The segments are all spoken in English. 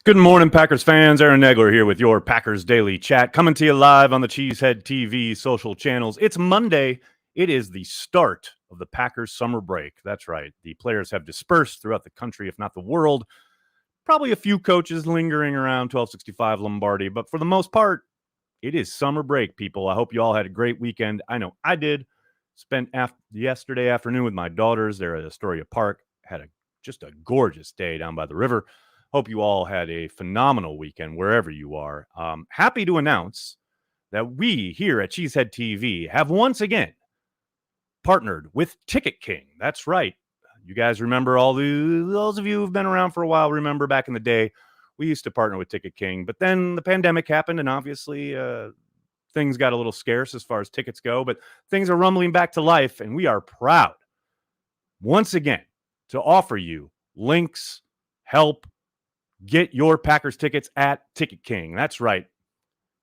Good morning, Packers fans. Aaron Negler here with your Packers Daily Chat, coming to you live on the Cheesehead TV social channels. It's Monday. It is the start of the Packers summer break. That's right. The players have dispersed throughout the country, if not the world. Probably a few coaches lingering around 1265 Lombardi, but for the most part, it is summer break, people. I hope you all had a great weekend. I know I did. Spent yesterday afternoon with my daughters there at Astoria Park. Had just a gorgeous day down by the river. Hope you all had a phenomenal weekend wherever you are. Happy to announce that we here at Cheesehead TV have once again partnered with Ticket King. That's right. You guys remember those of you who've been around for a while remember back in the day, we used to partner with Ticket King, but then the pandemic happened and obviously things got a little scarce as far as tickets go, but things are rumbling back to life and we are proud once again to offer you links, help, get your Packers tickets at Ticket King. That's right.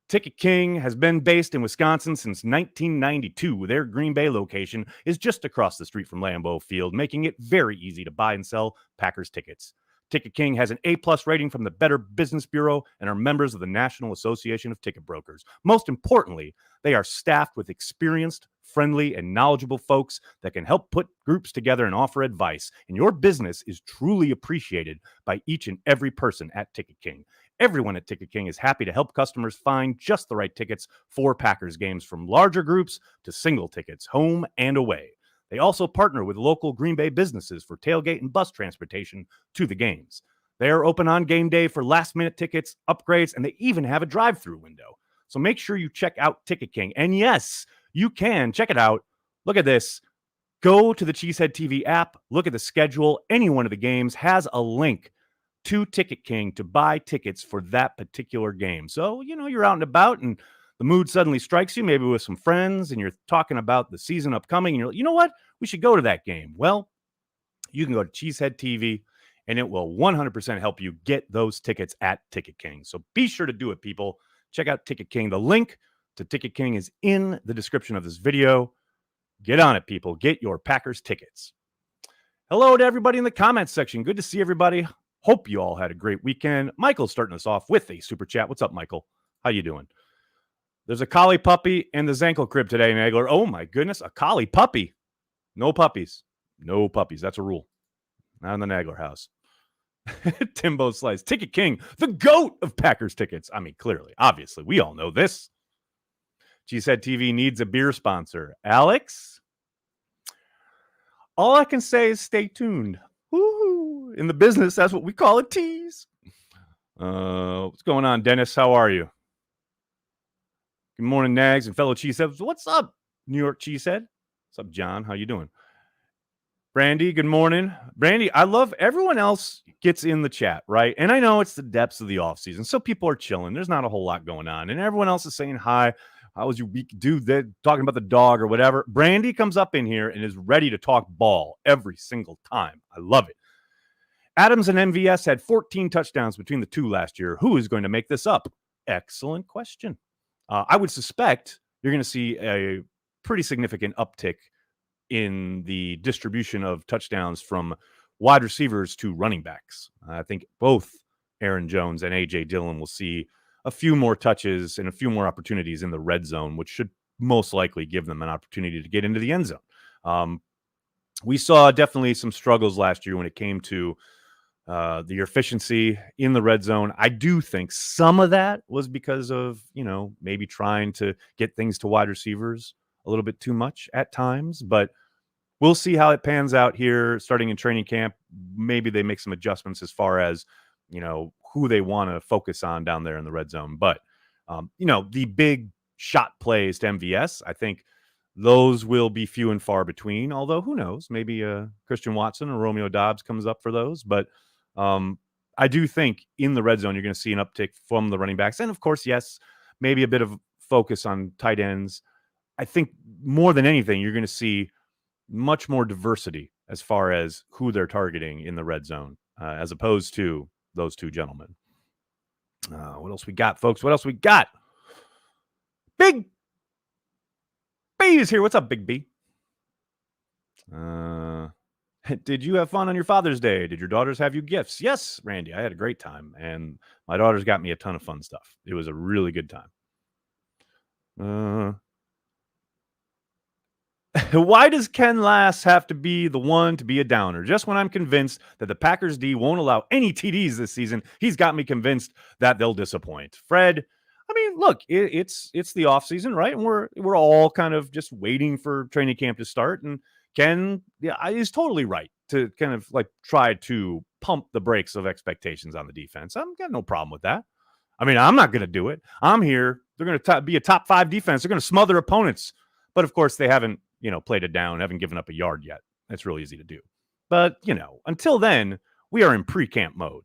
Ticket King has been based in Wisconsin since 1992. Their Green Bay location is just across the street from Lambeau Field, making it very easy to buy and sell Packers tickets. Ticket King has an A-plus rating from the Better Business Bureau and are members of the National Association of Ticket Brokers. Most importantly, they are staffed with experienced, friendly, and knowledgeable folks that can help put groups together and offer advice. And your business is truly appreciated by each and every person at Ticket King. Everyone at Ticket King is happy to help customers find just the right tickets for Packers games, from larger groups to single tickets, home and away. They also partner with local Green Bay businesses for tailgate and bus transportation to the games. They are open on game day for last-minute tickets, upgrades, and they even have a drive-through window. So make sure you check out Ticket King. And yes, you can. Check it out. Look at this. Go to the Cheesehead TV app. Look at the schedule. Any one of the games has a link to Ticket King to buy tickets for that particular game. So, you're out and about and the mood suddenly strikes you, maybe with some friends, and you're talking about the season upcoming, and you're like, you know what? We should go to that game. Well, you can go to Cheesehead TV, and it will 100% help you get those tickets at Ticket King. So be sure to do it, people. Check out Ticket King. The link to Ticket King is in the description of this video. Get on it, people. Get your Packers tickets. Hello to everybody in the comments section. Good to see everybody. Hope you all had a great weekend. Michael's starting us off with a super chat. What's up, Michael? How you doing? There's a collie puppy in the Zankel crib today, Nagler. Oh, my goodness. A collie puppy. No puppies. No puppies. That's a rule. Not in the Nagler house. Timbo Slice. Ticket King, the GOAT of Packers tickets. I mean, clearly, obviously, we all know this. Cheesehead TV needs a beer sponsor. Alex? All I can say is stay tuned. Woo-hoo. In the business, that's what we call a tease. What's going on, Dennis? How are you? Good morning, Nags and fellow Cheeseheads. What's up, New York Cheesehead? What's up, John? How you doing? Brandy, good morning. Brandy, I love everyone else gets in the chat, right? And I know it's the depths of the offseason, so people are chilling. There's not a whole lot going on. And everyone else is saying hi. How was your week? Dude, they're talking about the dog or whatever. Brandy comes up in here and is ready to talk ball every single time. I love it. Adams and MVS had 14 touchdowns between the two last year. Who is going to make this up? Excellent question. I would suspect you're going to see a pretty significant uptick in the distribution of touchdowns from wide receivers to running backs. I think both Aaron Jones and A.J. Dillon will see a few more touches and a few more opportunities in the red zone, which should most likely give them an opportunity to get into the end zone. We saw definitely some struggles last year when it came to the efficiency in the red zone. I do think some of that was because of, maybe trying to get things to wide receivers a little bit too much at times, but we'll see how it pans out here starting in training camp. Maybe they make some adjustments as far as, who they want to focus on down there in the red zone. But, the big shot plays to MVS, I think those will be few and far between, although who knows, maybe Christian Watson or Romeo Doubs comes up for those. But I do think in the red zone, you're going to see an uptick from the running backs. And of course, yes, maybe a bit of focus on tight ends. I think more than anything, you're going to see much more diversity as far as who they're targeting in the red zone, as opposed to those two gentlemen. What else we got, folks? What else we got? Big B is here. What's up, Big B? Did you have fun on your Father's Day? Did your daughters have you gifts? Yes, Randy, I had a great time, and my daughters got me a ton of fun stuff. It was a really good time. Why does Ken Lass have to be the one to be a downer? Just when I'm convinced that the Packers D won't allow any TDs this season, he's got me convinced that they'll disappoint. Fred, I mean, look, it's the offseason, right? And we're all kind of just waiting for training camp to start. And Ken, yeah, is totally right to kind of like try to pump the brakes of expectations on the defense. I've got no problem with that. I mean, I'm not going to do it. I'm here. They're going to be a top 5 defense. They're going to smother opponents. But of course, they haven't, played it down, haven't given up a yard yet. That's really easy to do. But, until then, we are in pre-camp mode,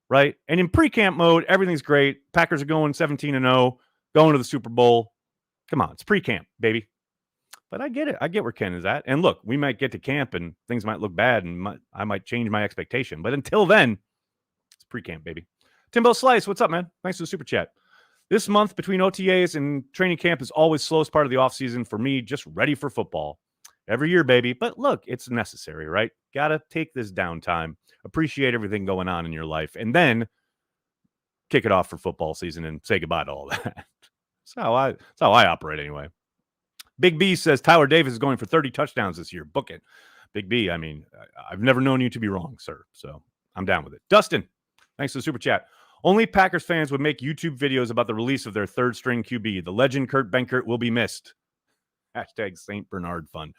right? And in pre-camp mode, everything's great. Packers are going 17-0, going to the Super Bowl. Come on, it's pre-camp, baby. But I get it. I get where Ken is at. And look, we might get to camp and things might look bad and I might change my expectation. But until then, it's pre-camp, baby. Timbo Slice, what's up, man? Thanks for the super chat. This month between OTAs and training camp is always slowest part of the offseason for me, just ready for football. Every year, baby. But look, it's necessary, right? Got to take this downtime, appreciate everything going on in your life, and then kick it off for football season and say goodbye to all that. That's how I operate anyway. Big B says Tyler Davis is going for 30 touchdowns this year. Book it. Big B, I mean, I've never known you to be wrong, sir. So I'm down with it. Dustin, thanks for the super chat. Only Packers fans would make YouTube videos about the release of their third string QB. The legend Kurt Benkert will be missed. Hashtag St. Bernard fun.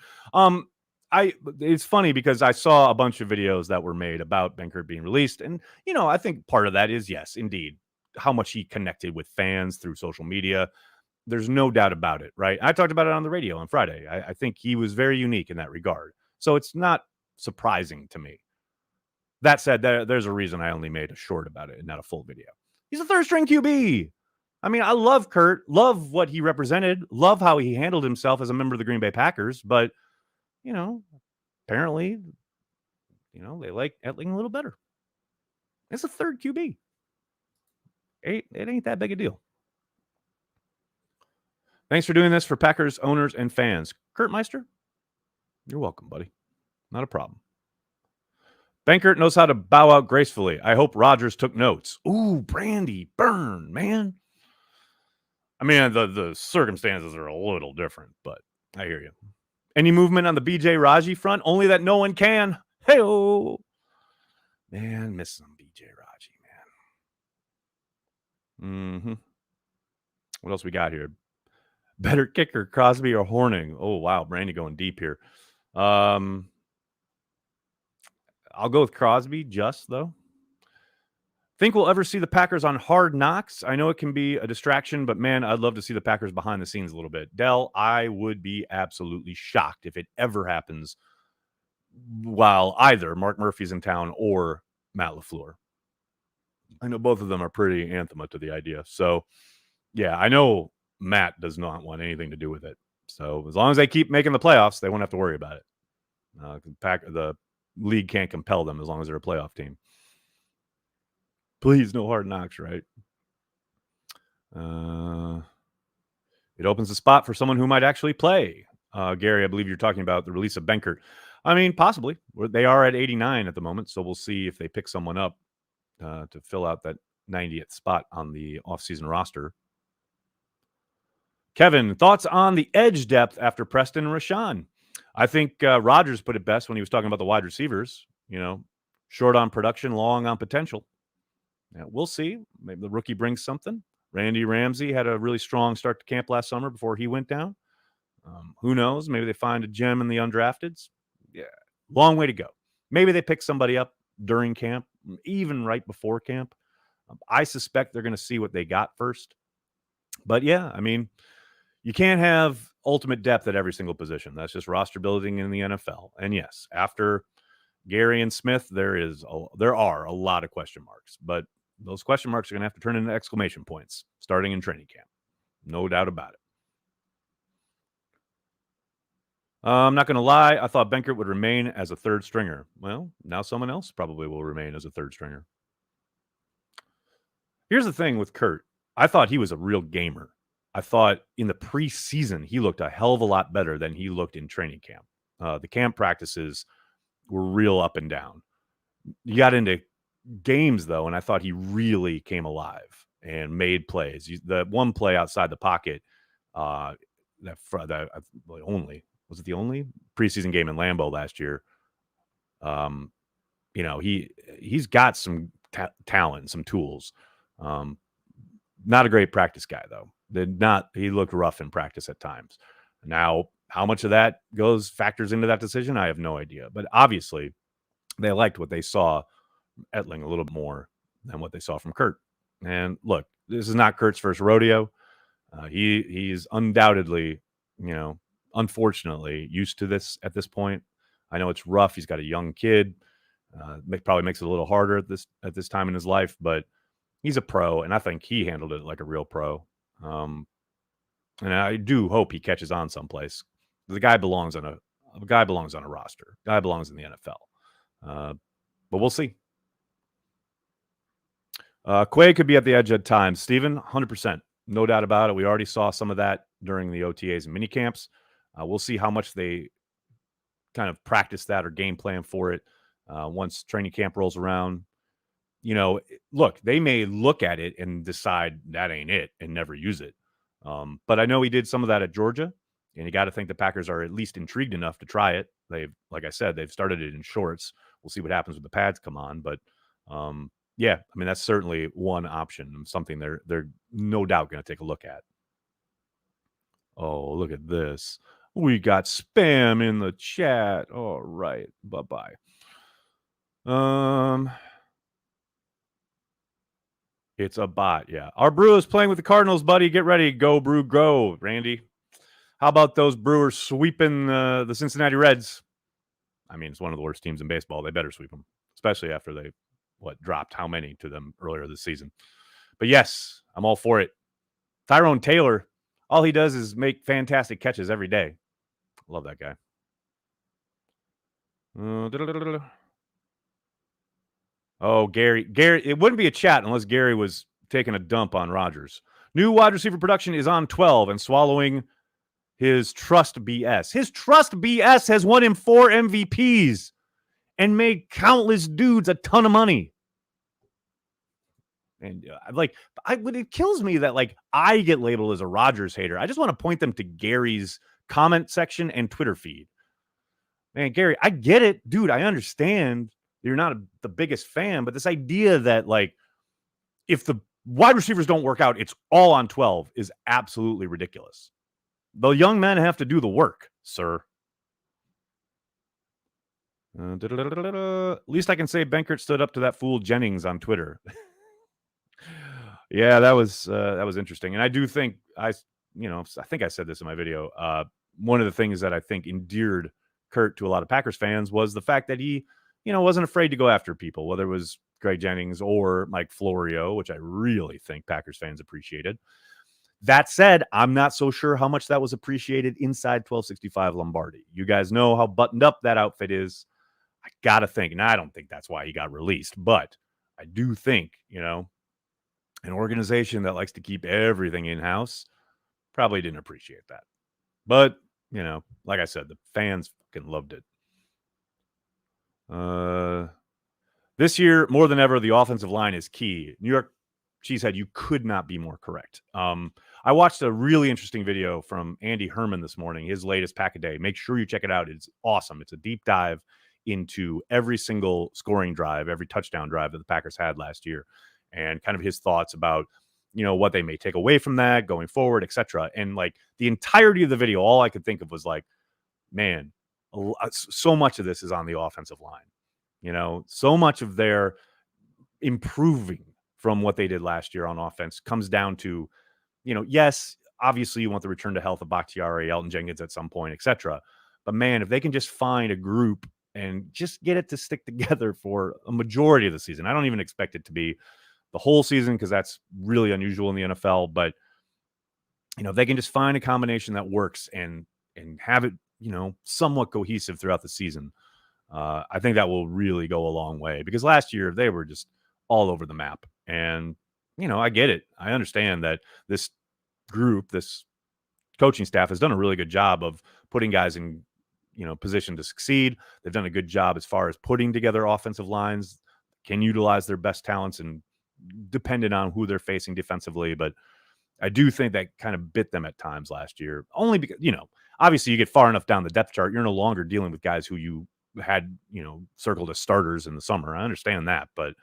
It's funny because I saw a bunch of videos that were made about Benkert being released. And, I think part of that is, yes, indeed, how much he connected with fans through social media. There's no doubt about it, right? I talked about it on the radio on Friday. I think he was very unique in that regard. So it's not surprising to me. That said, there's a reason I only made a short about it and not a full video. He's a third string QB. I mean, I love Kurt, love what he represented, love how he handled himself as a member of the Green Bay Packers. But, apparently, they like Etling a little better. It's a third QB. It ain't that big a deal. Thanks for doing this for Packers owners and fans. Kurt Meister, you're welcome, buddy. Not a problem. Benkert knows how to bow out gracefully. I hope Rodgers took notes. Ooh, Brandy, burn, man. I mean, the circumstances are a little different, but I hear you. Any movement on the BJ Raji front? Only that no one can. Hey-oh. Man, miss some BJ Raji, man. Mm-hmm. What else we got here? Better kicker, Crosby or Horning? Oh, wow. Brandy going deep here. I'll go with Crosby just, though. Think we'll ever see the Packers on Hard Knocks? I know it can be a distraction, but, man, I'd love to see the Packers behind the scenes a little bit. Dell, I would be absolutely shocked if it ever happens while either Mark Murphy's in town or Matt LaFleur. I know both of them are pretty anathema to the idea. So, yeah, I know Matt does not want anything to do with it. So as long as they keep making the playoffs, they won't have to worry about it. The league can't compel them as long as they're a playoff team. Please, no Hard Knocks, right? It opens a spot for someone who might actually play. Gary, I believe you're talking about the release of Benkert. I mean, possibly. They are at 89 at the moment, so we'll see if they pick someone up to fill out that 90th spot on the offseason roster. Kevin, thoughts on the edge depth after Preston and Rashawn? I think Rodgers put it best when he was talking about the wide receivers. Short on production, long on potential. Yeah, we'll see. Maybe the rookie brings something. Randy Ramsey had a really strong start to camp last summer before he went down. Who knows? Maybe they find a gem in the undrafteds. Yeah, long way to go. Maybe they pick somebody up during camp, even right before camp. I suspect they're going to see what they got first. But, yeah, I mean, you can't have ultimate depth at every single position. That's just roster building in the NFL. And, yes, after Gary and Smith, there are a lot of question marks. But those question marks are going to have to turn into exclamation points starting in training camp. No doubt about it. I'm not going to lie. I thought Benkert would remain as a third stringer. Well, now someone else probably will remain as a third stringer. Here's the thing with Kurt. I thought he was a real gamer. I thought in the preseason, he looked a hell of a lot better than he looked in training camp. The camp practices, were real up and down. You got into games though, and I thought he really came alive and made plays. The one play outside the pocket, that only was it the only preseason game in Lambeau last year. He's got some talent, some tools. Not a great practice guy though. He looked rough in practice at times. Now, how much of that factors into that decision, I have no idea. But obviously, they liked what they saw Etling a little more than what they saw from Kurt. And look, this is not Kurt's first rodeo. He's undoubtedly, unfortunately, used to this at this point. I know it's rough. He's got a young kid. Probably makes it a little harder at this time in his life, but he's a pro, and I think he handled it like a real pro. And I do hope he catches on someplace. The guy belongs on a roster. Guy belongs in the NFL. But we'll see. Quay could be at the edge at times. Steven, 100%. No doubt about it. We already saw some of that during the OTAs and mini camps. We'll see how much they kind of practice that or game plan for it once training camp rolls around. Look, they may look at it and decide that ain't it and never use it. But I know he did some of that at Georgia, and you got to think the Packers are at least intrigued enough to try it. Like I said, they've started it in shorts. We'll see what happens when the pads come on. But yeah, I mean, that's certainly one option, something they're no doubt going to take a look at. Oh, look at this. We got spam in the chat. All right. Bye-bye. It's a bot, yeah. Our Brew is playing with the Cardinals, buddy. Get ready. Go, Brew, go, Randy. How about those Brewers sweeping the Cincinnati Reds? I mean, it's one of the worst teams in baseball. They better sweep them, especially after they, dropped how many to them earlier this season. But yes, I'm all for it. Tyrone Taylor, all he does is make fantastic catches every day. Love that guy. Oh, Gary, it wouldn't be a chat unless Gary was taking a dump on Rodgers. New wide receiver production is on 12 and swallowing his trust BS. His trust BS has won him 4 MVPs and made countless dudes a ton of money. And it kills me that I get labeled as a Rodgers hater. I just want to point them to Gary's comment section and Twitter feed. Man, Gary, I get it, dude. I understand you're not the biggest fan, but this idea that if the wide receivers don't work out, it's all on 12 is absolutely ridiculous. The young men have to do the work, sir. At least I can say Benkert stood up to that fool Jennings on Twitter. Yeah, that was interesting. And I do think I think I said this in my video. One of the things that I think endeared Kurt to a lot of Packers fans was the fact that he, wasn't afraid to go after people, whether it was Greg Jennings or Mike Florio, which I really think Packers fans appreciated. That said, I'm not so sure how much that was appreciated inside 1265 Lombardi. You guys know how buttoned up that outfit is. I got to think, and I don't think that's why he got released, but I do think, an organization that likes to keep everything in-house probably didn't appreciate that. But, like I said, the fans fucking loved it. This year, more than ever, the offensive line is key. New York Cheesehead, you could not be more correct. I watched a really interesting video from Andy Herman this morning, his latest Pack-A-Day. Make sure you check it out. It's awesome. It's a deep dive into every single scoring drive, every touchdown drive that the Packers had last year, and kind of his thoughts about, what they may take away from that going forward, etc. And the entirety of the video, all I could think of was man, so much of this is on the offensive line. So much of their improving from what they did last year on offense comes down to, yes, obviously you want the return to health of Bakhtiari, Elton Jenkins at some point, etc. But man, if they can just find a group and just get it to stick together for a majority of the season, I don't even expect it to be the whole season because that's really unusual in the NFL. But if they can just find a combination that works and have it, somewhat cohesive throughout the season, I think that will really go a long way. Because last year they were just all over the map, and I get it. I understand that this group, this coaching staff, has done a really good job of putting guys in positioned to succeed. They've done a good job as far as putting together offensive lines, can utilize their best talents and dependent on who they're facing defensively. But I do think that kind of bit them at times last year, only because, obviously you get far enough down the depth chart, you're no longer dealing with guys who you had, circled as starters in the summer. I understand that, but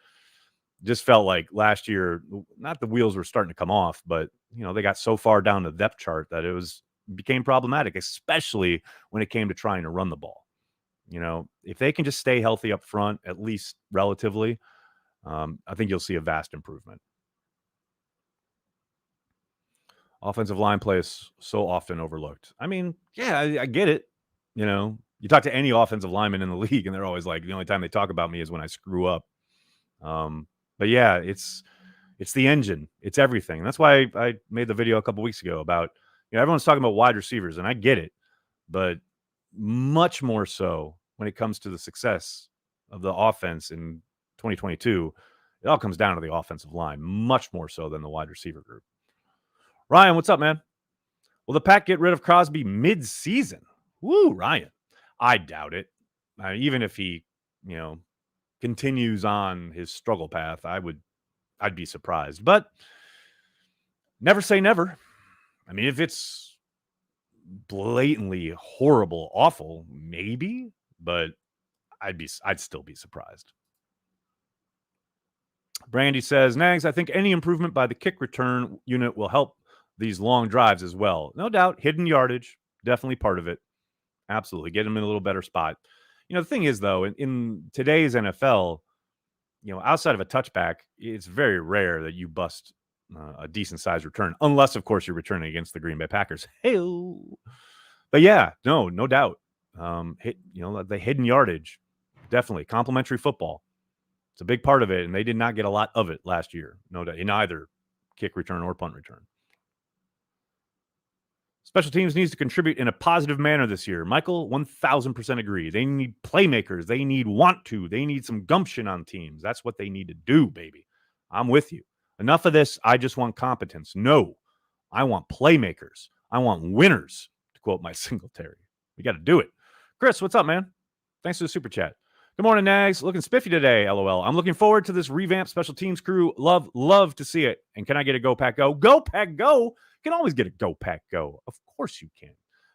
just felt like last year, not the wheels were starting to come off, but they got so far down the depth chart that it became problematic, especially when it came to trying to run the ball. If they can just stay healthy up front, at least relatively, I think you'll see a vast improvement. Offensive line play is so often overlooked. I mean, yeah, I get it. You talk to any offensive lineman in the league, and they're always like, the only time they talk about me is when I screw up. But yeah, it's the engine. It's everything. And that's why I made the video a couple weeks ago about, everyone's talking about wide receivers, and I get it, but much more so when it comes to the success of the offense in 2022, it all comes down to the offensive line, much more so than the wide receiver group. Ryan, what's up, man? Will the Pack get rid of Crosby mid-season? Woo, Ryan. I doubt it. Even if he, continues on his struggle path, I'd be surprised. But never say never. I mean, if it's blatantly horrible, awful, maybe, but I'd still be surprised. Brandy says, Nags, I think any improvement by the kick return unit will help these long drives as well. No doubt, hidden yardage, definitely part of it. Absolutely. Get them in a little better spot. The thing is, though, in today's NFL, outside of a touchback, it's very rare that you bust a decent sized return, unless, of course, you're returning against the Green Bay Packers. Hey-o. But yeah, no doubt. The hidden yardage, definitely. Complimentary football. It's a big part of it, and they did not get a lot of it last year. No doubt, in either kick return or punt return. Special teams needs to contribute in a positive manner this year. Michael, 1,000% agree. They need playmakers. They need They need some gumption on teams. That's what they need to do, baby. I'm with you. Enough of this, I just want competence. No, I want playmakers. I want winners, to quote my Singletary. We got to do it. Chris, what's up, man? Thanks for the super chat. Good morning, Nags. Looking spiffy today, LOL. I'm looking forward to this revamped special teams crew. Love to see it. And can I get a Go Pack Go? Go Pack Go? You can always get a Go Pack Go. Of course you can.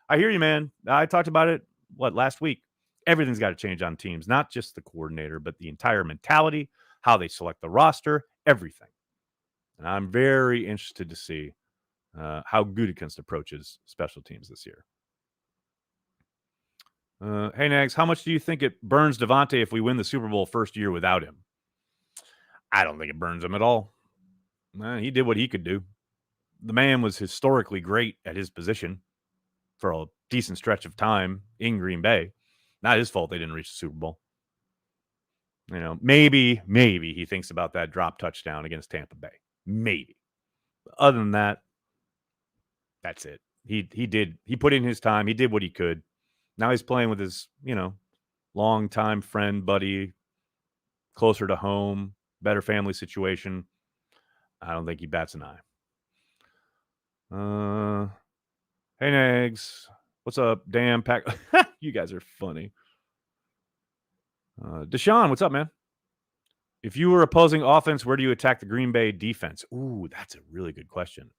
I hear you, man. I talked about it, last week? Everything's got to change on teams, not just the coordinator, but the entire mentality, how they select the roster, everything. And I'm very interested to see how Gutekunst approaches special teams this year. Hey, Nags, how much do you think it burns Devontae if we win the Super Bowl first year without him? I don't think it burns him at all. He did what he could do. The man was historically great at his position for a decent stretch of time in Green Bay. Not his fault they didn't reach the Super Bowl. Maybe he thinks about that drop touchdown against Tampa Bay. Maybe. But other than that, that's it. He put in his time. He did what he could. Now he's playing with his, longtime friend, buddy, closer to home, better family situation. I don't think he bats an eye. Hey, Nags. What's up, damn Pack? You guys are funny. Deshaun, what's up, man? If you were opposing offense, where do you attack the Green Bay defense? Ooh, that's a really good question.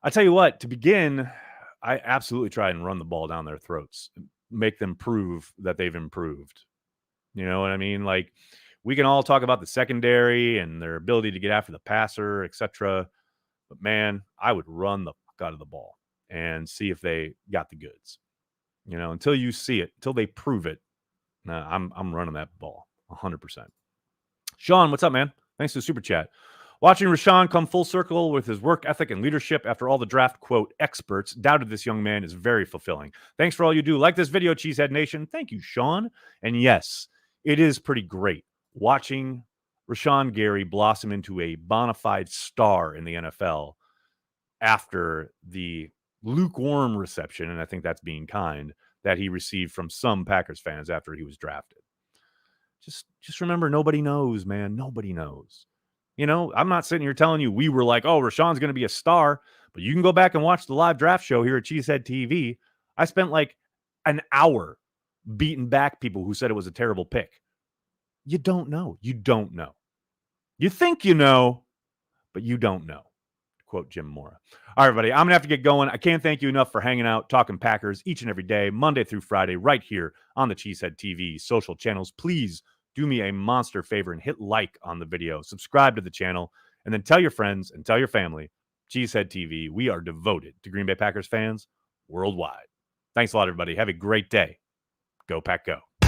I tell you what, to begin, I absolutely try and run the ball down their throats, make them prove that they've improved. You know what I mean? Like, we can all talk about the secondary and their ability to get after the passer, etc. But man, I would run the fuck out of the ball and see if they got the goods. Until you see it, until they prove it, I'm running that ball 100%. Sean, what's up, man? Thanks for the super chat. Watching Rashawn come full circle with his work ethic and leadership after all the draft, quote, experts doubted this young man is very fulfilling. Thanks for all you do. Like this video, Cheesehead Nation. Thank you, Sean. And yes, it is pretty great watching Rashawn Gary blossom into a bona fide star in the NFL after the lukewarm reception, and I think that's being kind, that he received from some Packers fans after he was drafted. Just remember, nobody knows, man. Nobody knows. I'm not sitting here telling you we were like, oh, Rashawn's going to be a star, but you can go back and watch the live draft show here at Cheesehead TV. I spent like an hour beating back people who said it was a terrible pick. You don't know. You don't know. You think you know, but you don't know. Quote Jim Mora. All right, everybody, I'm going to have to get going. I can't thank you enough for hanging out, talking Packers each and every day, Monday through Friday, right here on the Cheesehead TV social channels. Please do me a monster favor and hit like on the video, subscribe to the channel, and then tell your friends and tell your family. Cheesehead TV, we are devoted to Green Bay Packers fans worldwide. Thanks a lot, everybody. Have a great day. Go Pack Go.